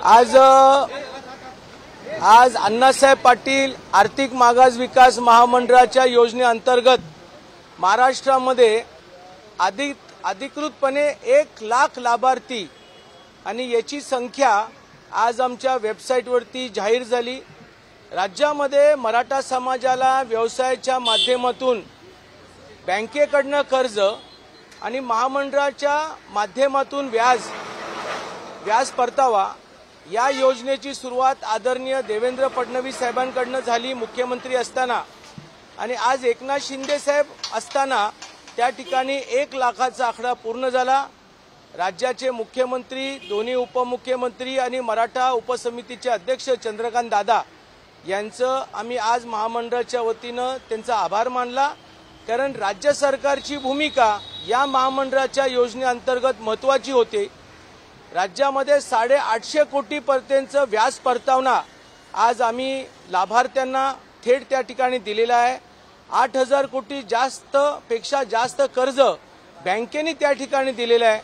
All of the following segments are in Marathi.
आज अण्णासाहेब पाटील आर्थिक मागास विकास महामंडळाच्या योजनेअंतर्गत महाराष्ट्रामध्ये अधिकृतपणे 1 लाख लाभार्थी आणि याची संख्या आज आमच्या वेबसाईटवरती जाहीर झाली। राज्यामध्ये मराठा समाजाला व्यवसायाच्या माध्यमातून बँकेकडनं कर्ज आणि महामंडळाच्या माध्यमातून व्याज परतावा या योजनेची सुरुवात आदरणीय देवेंद्र फडणवीस साहेबांकडून झाली मुख्यमंत्री असताना, आणि आज एकनाथ शिंदे साहेब असताना त्या ठिकाणी 1 लाखाचा आकडा पूर्ण झाला। राज्याचे मुख्यमंत्री, दोन्ही उपमुख्यमंत्री आणि मराठा उपसमितीचे अध्यक्ष चंद्रकांत दादा यांचं आम्ही आज महामंडळाच्या वतीनं त्यांचा आभार मानला, कारण राज्य सरकारची भूमिका या महामंडळाच्या योजनेअंतर्गत महत्त्वाची होती। राज्यामध्ये 850 कोटीपर्यंतचं व्याज परतावा आज आम्ही लाभार्थ्यांना थेट त्या ठिकाणी दिलेला आहे। 8000 कोटी पेक्षा जास्त कर्ज बँकेने त्या ठिकाणी दिलेलं आहे,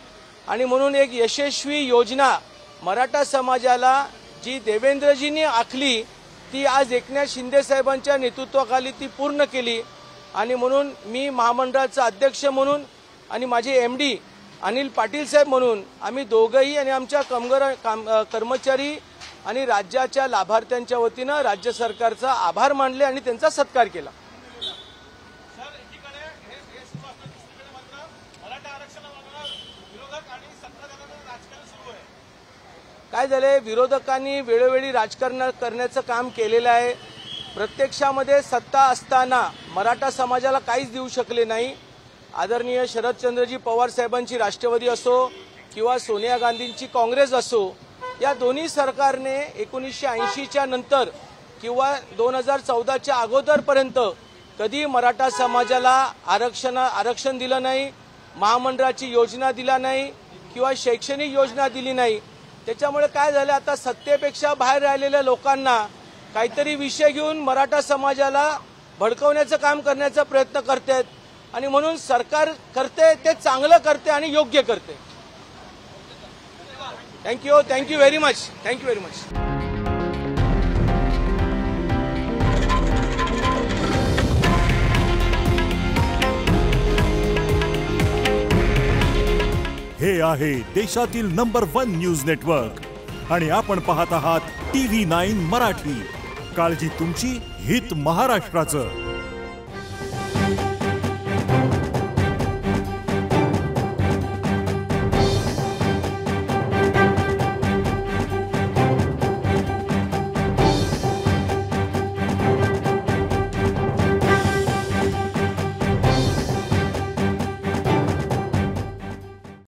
आणि म्हणून एक यशस्वी योजना मराठा समाजाला जी देवेंद्रजींनी आखली ती आज एकनाथ शिंदे साहेबांच्या नेतृत्वाखाली ती पूर्ण केली। आणि म्हणून मी महामंडळाचा अध्यक्ष म्हणून आणि माझे एमडी अनिल पाटील साहेब म्हणून आम्ही दोघंही आणि आमच्या कर्मचारी आणि राज्याच्या लाभार्थ्यांच्या वतीनं राज्य सरकारचा आभार मानले आणि त्यांचा सत्कार केला। काय झाले, विरोधकांनी वेळोवेळी राजकारण करण्याचं काम केलेलं आहे। प्रत्यक्षामध्ये सत्ता असताना मराठा समाजाला काहीच देऊ शकले नाही। आदरणीय शरदचंद्रजी पवार साहेबांची राष्ट्रवादी असो किंवा सोनिया गांधींची काँग्रेस असो, या दोन्ही सरकारने 1980च्या नंतर किंवा 2014च्या अगोदरपर्यंत कधी मराठा समाजाला आरक्षण दिलं नाही, महामंडळाची योजना दिला नाही किंवा शैक्षणिक योजना दिली नाही। त्याच्यामुळे काय झालं, आता सत्तेपेक्षा बाहेर राहिलेल्या लोकांना काहीतरी विषय घेऊन मराठा समाजाला भडकवण्याचं काम करण्याचा प्रयत्न करतात, आणि म्हणून सरकार करते ते चांगलं करते आणि योग्य करते। Thank you very much. हे आहे देशातील नंबर 1 न्यूज नेटवर्क आणि आपण पाहत आहात TV9 मराठी। काळजी तुमची, हित महाराष्ट्राचं।